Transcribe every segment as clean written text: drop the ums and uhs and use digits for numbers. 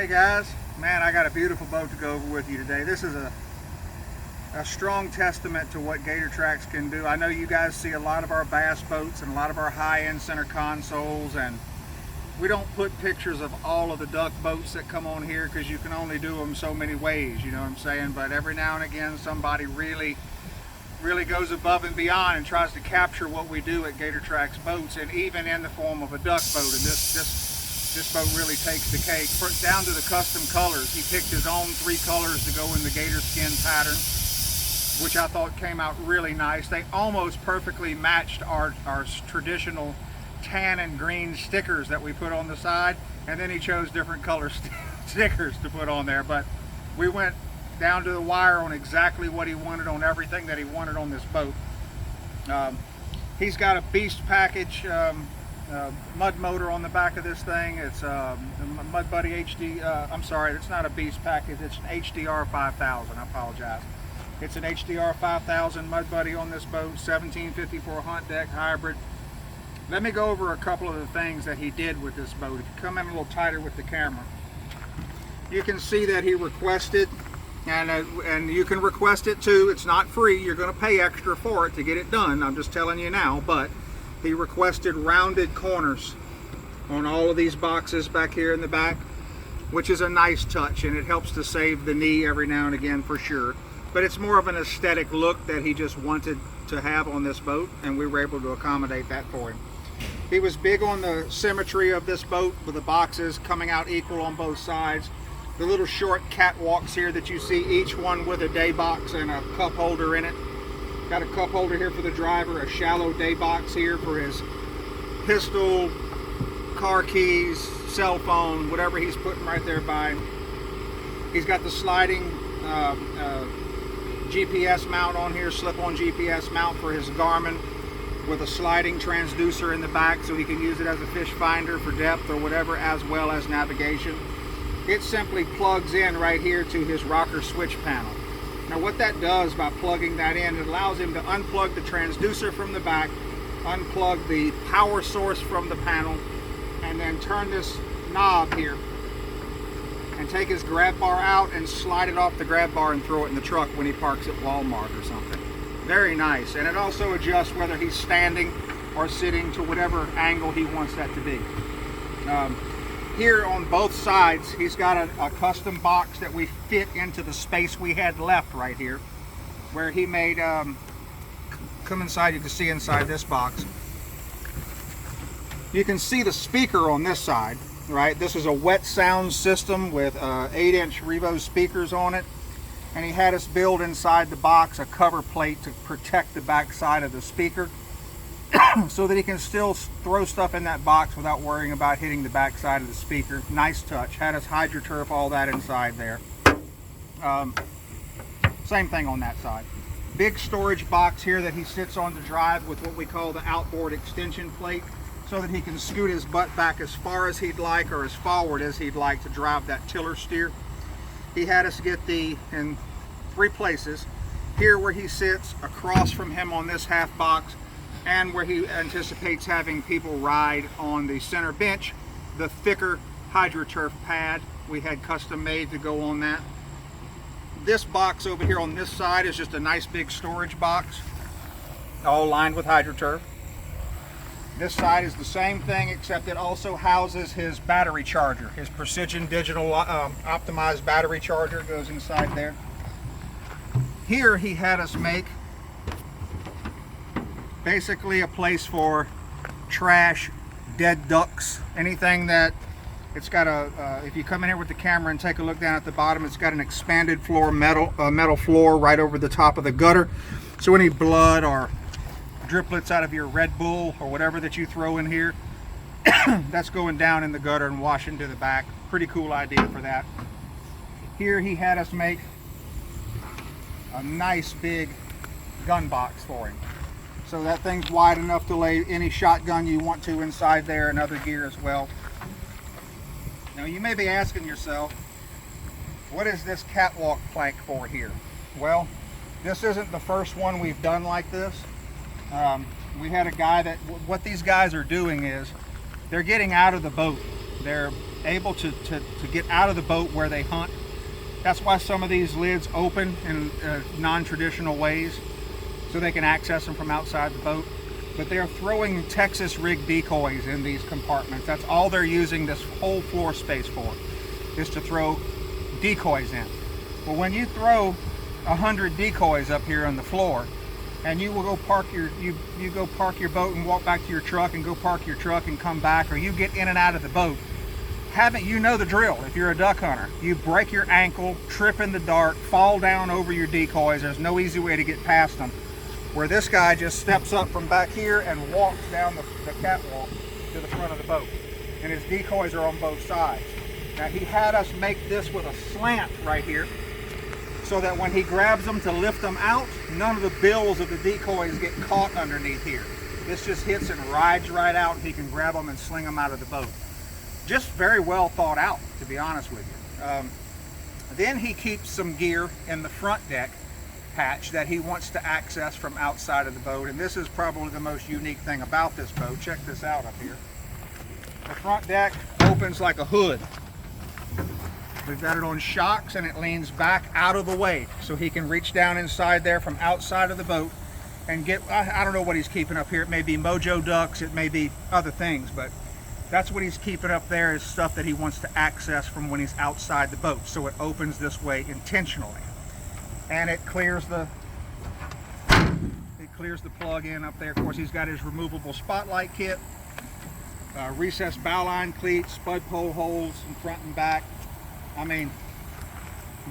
guys, man, I got a beautiful boat to go over with you today. This is a strong testament to what Gator Trax can do. I know you guys see a lot of our bass boats and a lot of our high-end center consoles, and we don't put pictures of all of the duck boats that come on here because you can only do them so many ways, you know what I'm saying? But every now and again somebody really goes above and beyond and tries to capture what we do at Gator Trax boats, and even in the form of a duck boat. And this boat really takes the cake. Down to the custom colors. He picked his own 3 colors to go in the gator skin pattern, which I thought came out really nice. They almost perfectly matched our traditional tan and green stickers that we put on the side, and then he chose different color stickers to put on there. But we went down to the wire on exactly what he wanted on everything that he wanted on this boat. He's got a beast package mud motor on the back of this thing. It's Mud Buddy HD, I'm sorry, it's not a beast package, it's an HDR5000, I apologize. It's an HDR5000 Mud Buddy on this boat, 1754 hunt deck hybrid. Let me go over a couple of the things that he did with this boat. If you come in a little tighter with the camera, you can see that he requested, and you can request it too, it's not free, you're going to pay extra for it to get it done, I'm just telling you now, but he requested rounded corners on all of these boxes back here in the back, which is a nice touch, and it helps to save the knee every now and again for sure. But it's more of an aesthetic look that he just wanted to have on this boat, and we were able to accommodate that for him. He was big on the symmetry of this boat with the boxes coming out equal on both sides. The little short catwalks here that you see, each one with a day box and a cup holder in it. Got a cup holder here for the driver, a shallow day box here for his pistol, car keys, cell phone, whatever he's putting right there by him. He's got the sliding GPS mount on here, slip-on GPS mount for his Garmin, with a sliding transducer in the back so he can use it as a fish finder for depth or whatever, as well as navigation. It simply plugs in right here to his rocker switch panel. Now what that does by plugging that in, it allows him to unplug the transducer from the back, unplug the power source from the panel, and then turn this knob here and take his grab bar out and slide it off the grab bar and throw it in the truck when he parks at Walmart or something. Very nice. And it also adjusts whether he's standing or sitting to whatever angle he wants that to be. Here on both sides, he's got a custom box that we fit into the space we had left right here, where he made, come inside, you can see inside this box. You can see the speaker on this side, right? This is a wet sound system with 8-inch Revo speakers on it. And he had us build inside the box a cover plate to protect the back side of the speaker so that he can still throw stuff in that box without worrying about hitting the back side of the speaker. Nice touch. Had us HydroTurf all that inside there. Same thing on that side. Big storage box here that he sits on to drive with what we call the outboard extension plate, so that he can scoot his butt back as far as he'd like or as forward as he'd like to drive that tiller steer. He had us get in 3 places, here where he sits, across from him on this half box, and where he anticipates having people ride on the center bench, the thicker HydroTurf pad we had custom made to go on that. This box over here on this side is just a nice big storage box, all lined with HydroTurf. This side is the same thing, except it also houses his battery charger. His precision digital optimized battery charger goes inside there. Here he had us make basically a place for trash, dead ducks, anything that it's got if you come in here with the camera and take a look down at the bottom, it's got an expanded floor, metal floor right over the top of the gutter. So any blood or driplets out of your Red Bull or whatever that you throw in here, that's going down in the gutter and washing to the back. Pretty cool idea for that. Here he had us make a nice big gun box for him. So that thing's wide enough to lay any shotgun you want to inside there, and other gear as well. Now you may be asking yourself, what is this catwalk plank for here? Well, this isn't the first one we've done like this. We had a guy that, what these guys are doing is, they're getting out of the boat. They're able to get out of the boat where they hunt. That's why some of these lids open in non-traditional ways, so they can access them from outside the boat. But they're throwing Texas rig decoys in these compartments. That's all they're using this whole floor space for, is to throw decoys in. Well, when you throw 100 decoys up here on the floor, and you will go park your you go park your boat and walk back to your truck and go park your truck and come back, or you get in and out of the boat, you know the drill. If you're a duck hunter, you break your ankle, trip in the dark, fall down over your decoys. There's no easy way to get past them. Where this guy just steps up from back here and walks down the catwalk to the front of the boat, and his decoys are on both sides. Now, he had us make this with a slant right here, so that when he grabs them to lift them out, none of the bills of the decoys get caught underneath here. This just hits and rides right out, and he can grab them and sling them out of the boat. Just very well thought out, to be honest with you. Then he keeps some gear in the front deck hatch that he wants to access from outside of the boat, and this is probably the most unique thing about this boat. Check this out up here. The front deck opens like a hood. We've got it on shocks, and it leans back out of the way, so he can reach down inside there from outside of the boat and get, I don't know what he's keeping up here. It may be mojo ducks, it may be other things, but that's what he's keeping up there, is stuff that he wants to access from when he's outside the boat. So it opens this way intentionally, and it clears the plug in up there. Of course, he's got his removable spotlight kit, recessed bowline cleats, spud pole holes in front and back. I mean,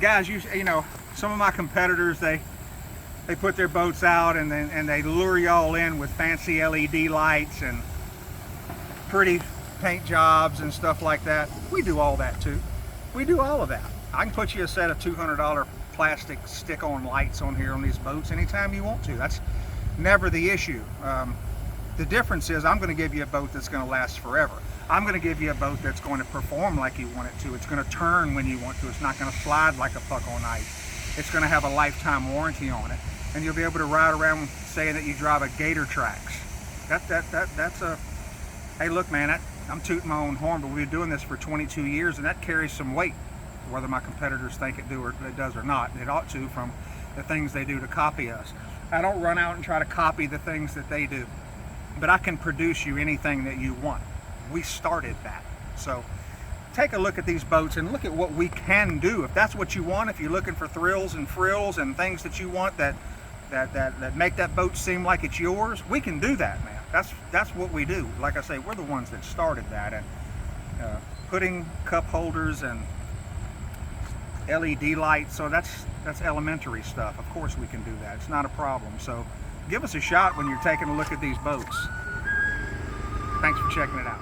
guys, you know, some of my competitors, they put their boats out and they lure y'all in with fancy LED lights and pretty paint jobs and stuff like that. We do all that too. We do all of that. I can put you a set of $200 plastic stick-on lights on here on these boats anytime you want to. That's never the issue. The difference is I'm going to give you a boat that's going to last forever. I'm going to give you a boat that's going to perform like you want it to. It's going to turn when you want to. It's not going to slide like a puck on ice. It's going to have a lifetime warranty on it, and you'll be able to ride around saying that you drive a Gator Trax. That's a, hey, look, man, I'm tooting my own horn, but we've been doing this for 22 years, and that carries some weight, whether my competitors think it does or not. It ought to, from the things they do to copy us. I don't run out and try to copy the things that they do, but I can produce you anything that you want. We started that. So take a look at these boats and look at what we can do. If that's what you want, if you're looking for thrills and frills and things that you want that make that boat seem like it's yours, we can do that, man. That's what we do. Like I say, we're the ones that started that, and putting cup holders and LED lights, so that's elementary stuff. Of course we can do that. It's not a problem. So give us a shot when you're taking a look at these boats. Thanks for checking it out.